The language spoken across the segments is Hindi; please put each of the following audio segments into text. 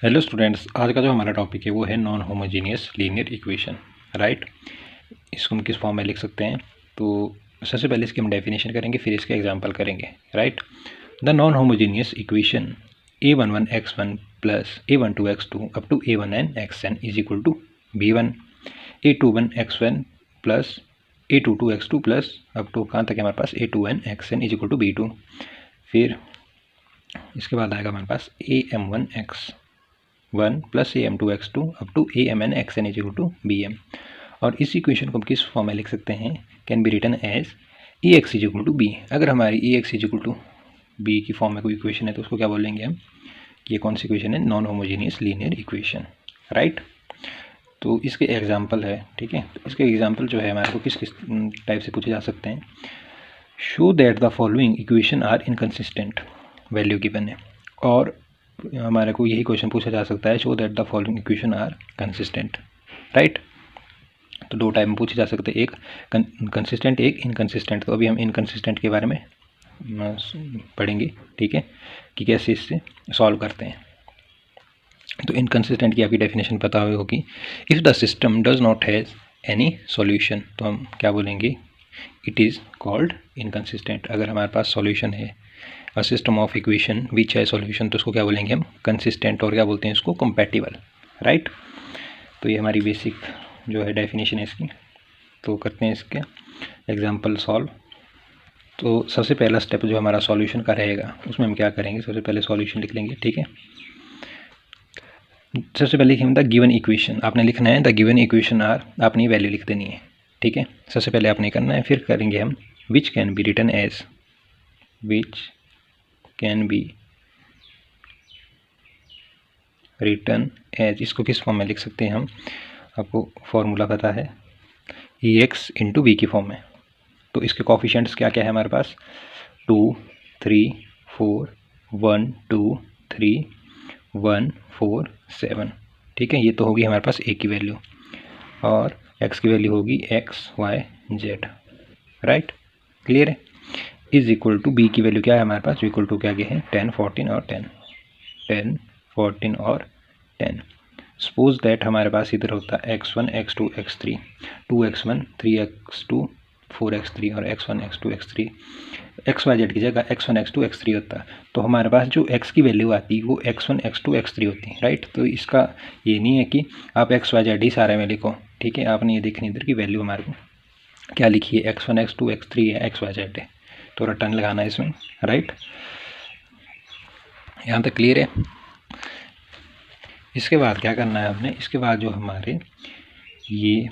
हेलो स्टूडेंट्स, आज का जो हमारा टॉपिक है वो है non homogeneous linear equation. Right, इसको हम किस फॉर्म में लिख सकते हैं? तो सबसे पहले इसकी हम डेफिनेशन करेंगे, फिर इसके एग्जांपल करेंगे। Right, the non homogeneous equation a11x1 plus a12x2 up to a1n(xn) is equal to b1, a21x1 plus a22x2 plus up to कहाँ तक है हमारे पास a2n(xn) is equal to b2। फिर इसके बाद आएगा हमारे पास am1x1 plus am2x2 up to amn(xn) is equal to bm। और इस इक्वेशन को हम किस फॉर्म में लिख सकते हैं? Can be written as ex is equal to B. अगर हमारी ex is equal to B की फॉर्म में कोई इक्वेशन है तो उसको क्या बोलेंगे हम कि ये कौन सी इक्वेशन है? Non homogeneous linear equation. Right, तो इसके एग्जाम्पल है। ठीक है, तो इसके एग्जाम्पल जो है हमारे को किस किस टाइप से पूछे जा सकते हैं? Show that the following equation are inconsistent, value given है। और हमारे को यही क्वेश्चन पूछा जा सकता है, show that the following equation are consistent. Right, तो दो टाइप में पूछे जा सकते हैं, एक कंसिस्टेंट, एक इनकन्सिस्टेंट। तो अभी हम इनकन्सिस्टेंट के बारे में पढ़ेंगे। ठीक है, कि कैसे इससे सॉल्व करते हैं। तो इनकन्सिस्टेंट की आपकी डेफिनेशन पता हुई होगी, if the system does not has any solution, तो हम क्या बोलेंगे? It is called inconsistent. अगर हमारे पास सॉल्यूशन है, a system of equation which है सॉल्यूशन, तो उसको क्या बोलेंगे हम? कंसिस्टेंट। और क्या बोलते हैं इसको? कंपैटिबल। राइट, तो ये हमारी बेसिक जो है डेफिनेशन है इसकी। तो करते हैं इसके एग्जांपल सॉल्व। तो सबसे पहला स्टेप जो हमारा सॉल्यूशन का रहेगा उसमें हम क्या करेंगे? सबसे पहले सॉल्यूशन लिख लेंगे। ठीक है, सबसे पहले लिखेंगे द गिवन इक्वेशन। आपने लिखना है द गिवन इक्वेशन आर, आपने वैल्यू लिख देनी है। ठीक है, सबसे पहले आपने करना है। फिर करेंगे हम which can be written as, which can be return as, इसको किस फॉर्म में लिख सकते हैं हम? आपको फॉर्मूला पता है, ई एक्स इंटू बी की फॉर्म में। तो इसके कोफिशिएंट्स क्या क्या है हमारे पास? 2, 3, 4, 1, 2, 3, 1, 4, 7। ठीक है, ये तो होगी हमारे पास ए की वैल्यू, और एक्स की वैल्यू होगी X Y Z. Right, clear है? इज इक्वल टू बी की वैल्यू क्या है हमारे पास? इक्वल टू क्या है? 10, 14 और 10, 10, 14 और 10। सपोज दैट हमारे पास इधर होता है x1, x2, x3, 2x1, 3x2, 4x3 और x1, x2, x3, x Y Z की जगह x1, x2, x3 होता है। तो हमारे पास जो x की वैल्यू आती है वो x1, x2, x3 होती है। राइट, तो इसका ये नहीं है कि आप एक्स वाई जेड ही सारे में लिखो। ठीक है, आपने ये देखनी इधर की वैल्यू हमारे को क्या लिखी है? x1, x2, x3 है, एक्स वाई जेड है, तो रिटर्न लगाना है इसमें। राइट, यहाँ तक क्लियर है? इसके बाद क्या करना है हमने? इसके बाद जो हमारे ये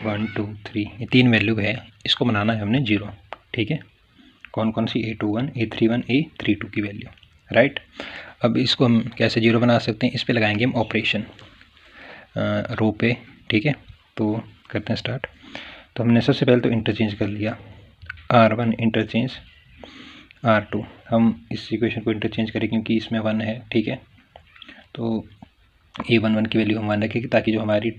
1, 2, 3 ये तीन वैल्यू है, इसको बनाना है हमने 0। ठीक है, कौन कौन सी? a21, a31, a32 की वैल्यू। राइट, अब इसको हम कैसे 0 बना सकते हैं? इस पे लगाएंगे हम ऑपरेशन रो पे। ठीक है, तो करते हैं स्टार्ट। तो हमने सबसे पहले तो इंटरचेंज कर लिया, r1 इंटरचेंज r2। हम इस इक्वेशन को इंटरचेंज करें क्योंकि इसमें 1 है। ठीक है, तो a11 की वैल्यू हम 1 रखेंगे ताकि जो हमारी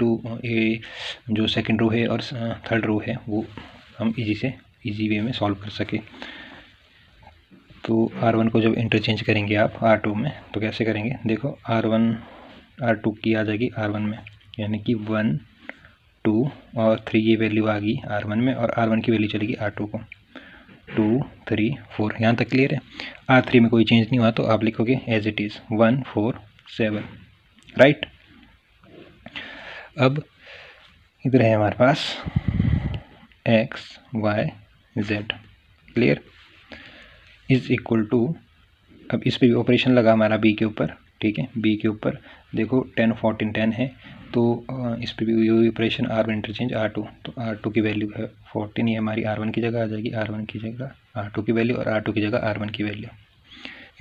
जो सेकंड रो है और थर्ड रो है वो हम इजी वे में सॉल्व कर सके। तो r1 को जब इंटरचेंज करेंगे आप r2 में, तो कैसे करेंगे? देखो, r1 r2 की आ जाएगी r1 में, यानी कि 1, 2 और 3 ये वैल्यू आ गई r1 में, और r1 की वैल्यू चलेगी r2 को। 2, 3, 4, यहाँ तक क्लियर है? r3 में कोई चेंज नहीं हुआ तो आप लिखोगे एज इट इज़ 1, 4, 7। राइट, अब इधर है हमारे पास x, y, z। Clear? Is equal to, अब इस पे भी ऑपरेशन लगा हमारा b के ऊपर। ठीक है, b के ऊपर देखो 10, 14, 10 है, तो इस पे भी यही ऑपरेशन r1 इंटरचेंज r2। तो r2 की वैल्यू है 14, ये हमारी r1 की जगह आ जाएगी, r1 की जगह r2 की वैल्यू, और r2 की जगह r1 की वैल्यू।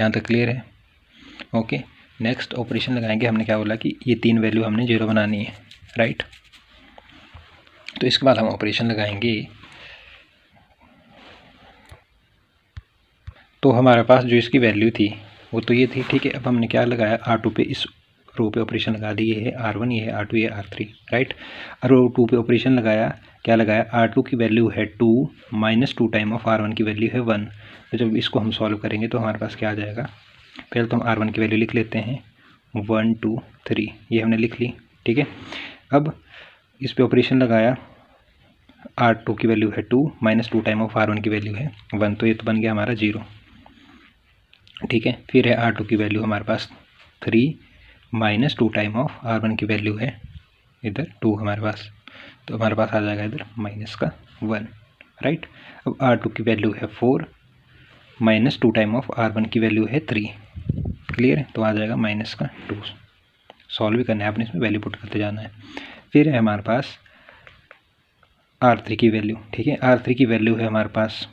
यहाँ तक क्लियर है? ओके, नेक्स्ट ऑपरेशन लगाएंगे। हमने क्या बोला कि ये तीन वैल्यू हमने 0 बनानी है। राइट, तो इसके बाद हम ऑपरेशन लगाएंगे। तो हमारे पास जो इसकी वैल्यू थी वो तो ये थी। ठीक है, अब हमने क्या लगाया? r2 पे, इस रो पे ऑपरेशन लगा दी। ये है r1, ये है r2, ये r3। राइट, रो 2 पे ऑपरेशन लगाया, क्या लगाया? r2 की वैल्यू है 2 माइनस 2 टाइम ऑफ r1 की वैल्यू है 1। तो जब इसको हम सॉल्व करेंगे तो हमारे पास क्या आ जाएगा? पहले तो हम r1 की वैल्यू लिख लेते हैं, 1 2 3, ये हमने लिख ली, ठीक है। अब इस पे ऑपरेशन लगाया, R2 की वैल्यू है 2 माइनस 2 टाइम ऑफ R1 की वैल्यू है 1, तो ये तो बन गया हमारा 0, ठीक है। फिर है R2 की वैल्यू हमारे पास 3 माइनस 2 टाइम ऑफ R1 की वैल्यू है इधर 2 हमारे पास, तो हमारे पास आ जाएगा इधर माइनस का 1, राइट। अब R2 की वैल्यू है 4 माइनस 2 टाइम ऑफ R1 की वैल्यू है 3, क्लियर है, तो आ जाएगा माइनस का 2। सॉल्व भी करना है आपने, इसमें वैल्यू पुट करते जाना है। फिर है हमारे पास R3 की वैल्यू, ठीक है। R3 की वैल्यू है हमारे पास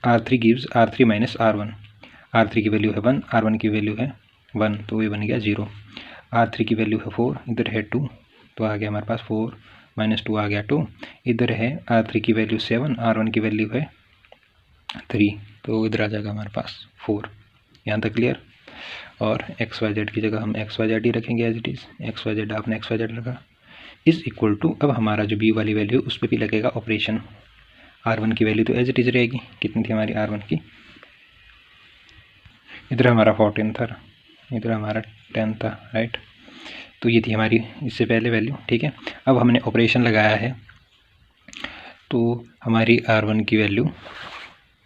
R3 gives R3 minus R1, R3 की वैल्यू है 1, R1 की वैल्यू है 1, तो ये बन गया 0। R3 की वैल्यू है 4, इधर है 2, तो आ गया हमारे पास 4 माइनस 2 आ गया 2। इधर है R3 की वैल्यू 7, R1 की वैल्यू है 3, तो इधर आ जाएगा हमारे पास 4। यहाँ तक क्लियर। और XYZ की जगह हम XYZ ही रखेंगे एज इट इज़, XYZ आपने XYZ रखा, इज़ इक्वल टू, अब हमारा जो B वाली वैल्यू उस पर भी लगेगा ऑपरेशन। R1 की वैल्यू तो एज इट इज़ रहेगी, कितनी थी हमारी R1 की, इधर हमारा 14 था, इधर हमारा 10 था, राइट। तो ये थी हमारी इससे पहले वैल्यू, ठीक है। अब हमने ऑपरेशन लगाया है, तो हमारी R1 की वैल्यू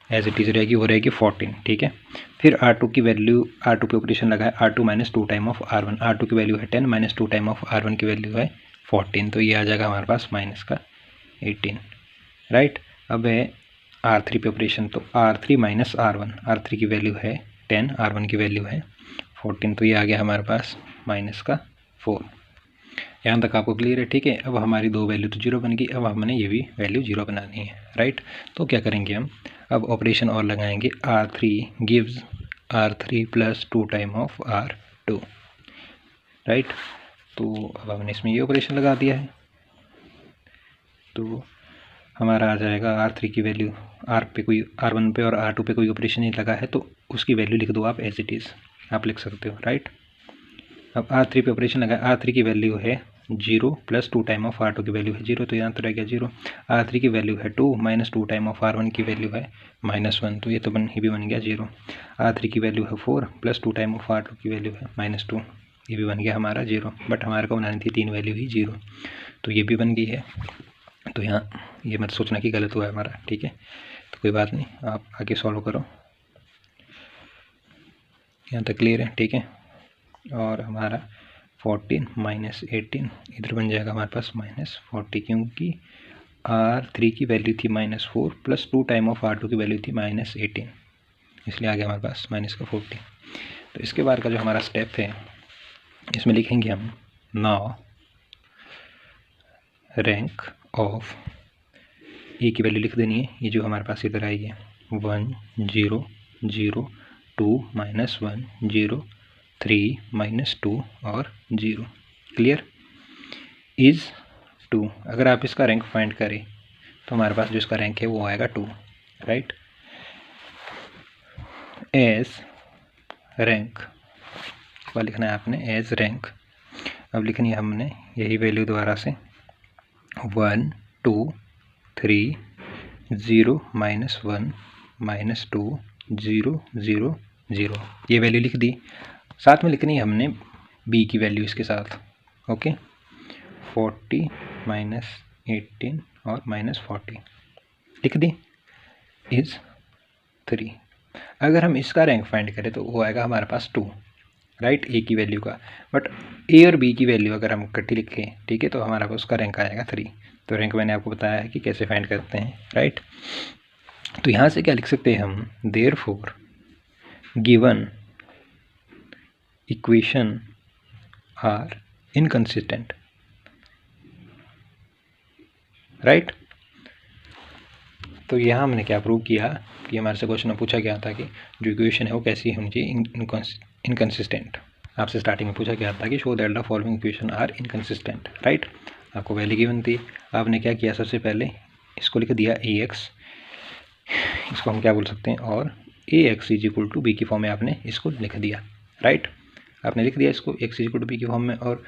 एज इट इज़ रहेगी, वो रहेगी 14, ठीक है। फिर R2 की वैल्यू, R2 पे ऑपरेशन लगाया, R2 minus 2 time of R1, R2 की वैल्यू है 10 माइनस 2 टाइम ऑफ R1 की वैल्यू है 14, तो ये आ जाएगा हमारे पास माइनस का 18, राइट। अब है R3 पे ऑपरेशन, तो R3 माइनस R1, R3 की वैल्यू है 10, R1 की वैल्यू है 14, तो ये आ गया हमारे पास माइनस का 4। यहाँ तक आपको क्लियर है, ठीक है। अब हमारी दो वैल्यू तो 0 बन गई, अब हमने ये भी वैल्यू 0 बनानी है, राइट। तो क्या करेंगे हम, अब ऑपरेशन और लगाएंगे, R3 gives R3 plus 2 time of R2, right. तो अब हमने इसमें ये ऑपरेशन लगा दिया है, तो हमारा आ जाएगा R3 की वैल्यू, R1 पे और R2 पे कोई ऑपरेशन नहीं लगा है, तो उसकी वैल्यू लिख दो आप एज इट इज़, आप लिख सकते हो, राइट। अब R3 पे ऑपरेशन लगा, R3 की वैल्यू है 0 प्लस 2 टाइम ऑफ R2 की वैल्यू है 0, तो यहाँ तो रह गया 0। R3 की वैल्यू है 2 माइनस 2 टाइम ऑफ R1 की वैल्यू है -1, तो ये तो भी बन गया 0। R3 की वैल्यू है 4 प्लस 2 टाइम ऑफ R2 की वैल्यू है -2, ये भी बन गया हमारा 0, बट हमारे को बनानी थी 3 वैल्यू ही 0, तो ये भी बन गई है। तो यहाँ ये मत सोचना कि गलत हुआ है हमारा, ठीक है, तो कोई बात नहीं, आप आगे सॉल्व करो। यहाँ तक क्लियर है, ठीक है। और हमारा 14 माइनस 18 इधर बन जाएगा हमारे पास -40, क्योंकि R3 की वैल्यू थी -4 प्लस 2 टाइम ऑफ R2 की वैल्यू थी -18, इसलिए आ गया हमारे पास -40। तो इसके बाद का जो हमारा स्टेप है, इसमें लिखेंगे हम नाउ रैंक ऑफ ए की वैल्यू लिख देनी है, ये जो हमारे पास इधर आई है 1 0 0 2 -1 0 3 -2 और 0, क्लियर। इज़ 2, अगर आप इसका रैंक फाइंड करें तो हमारे पास जो इसका रैंक है वो आएगा 2, राइट। एज रैंक क्या लिखना है आपने, एज रैंक, अब लिखनी है हमने यही वैल्यू दोबारा से 1 2 3 0 -1 -2 0 0 0, ये वैल्यू लिख दी। साथ में लिखनी है हमने बी की वैल्यू इसके साथ, ओके, 40 -18 और -40 लिख दी, इज़ 3। अगर हम इसका रैंक फाइंड करें तो वो आएगा हमारे पास 2, राइट, ए की वैल्यू का, बट ए और बी की वैल्यू अगर हम इकट्ठी लिखें, ठीक है, तो हमारा उसका रैंक आएगा 3। तो रैंक मैंने आपको बताया है कि कैसे फाइंड करते हैं, राइट। तो यहाँ से क्या लिख सकते हैं हम, therefore given equation are inconsistent, right. तो यहाँ हमने क्या प्रूव किया कि हमारे से क्वेश्चन में पूछा गया था कि जो इक्वेशन है वो कैसी होनी चाहिए, इनकंसिस्टेंट। आपसे स्टार्टिंग में पूछा गया था कि show that the following equation are inconsistent, right. आपको वैल्यू गिवन थी, आपने क्या किया, सबसे पहले इसको लिख दिया ए एक्स, इसको हम क्या बोल सकते हैं, और a x is equal to B की फॉर्म में आपने इसको लिख दिया, राइट। आपने लिख दिया इसको X is equal to B की फॉर्म में, और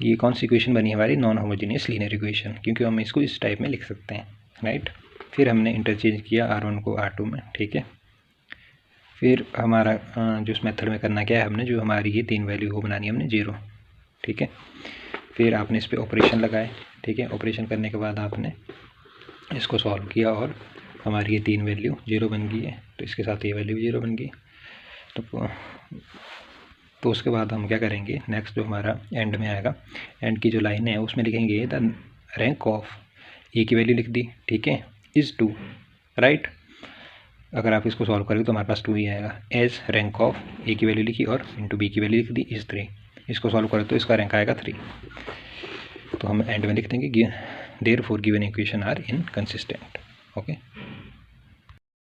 ये कौन सी इक्वेशन बनी हमारी, नॉन होमोजीनियस लीनियर इक्वेशन, क्योंकि हम इसको इस टाइप में लिख सकते हैं, राइट। फिर हमने इंटरचेंज किया R1 को R2 में, ठीक है। फिर हमारा जो इस मेथड में करना क्या है, हमने जो हमारी ये 3 वैल्यू वो बनानी है हमने 0, ठीक है। फिर आपने इस पर ऑपरेशन लगाए, ठीक है। ऑपरेशन करने के बाद आपने इसको सॉल्व किया और हमारी ये 3 वैल्यू 0 बन गई है, तो इसके साथ ये वैल्यू 0 बन गई। तो उसके बाद हम क्या करेंगे, नेक्स्ट जो हमारा एंड में आएगा, एंड की जो लाइन है उसमें लिखेंगे द रैंक ऑफ ए की वैल्यू लिख दी, ठीक है, इज़ 2, राइट। अगर आप इसको सॉल्व करेंगे तो हमारे पास 2 ही आएगा। एज रैंक ऑफ ए की वैल्यू लिखी और इंटू बी की वैल्यू लिख दी इज़ 3, इसको सॉल्व करें तो इसका रैंक आएगा 3। तो हम एंड में लिख देंगे therefore given equation are inconsistent, okay.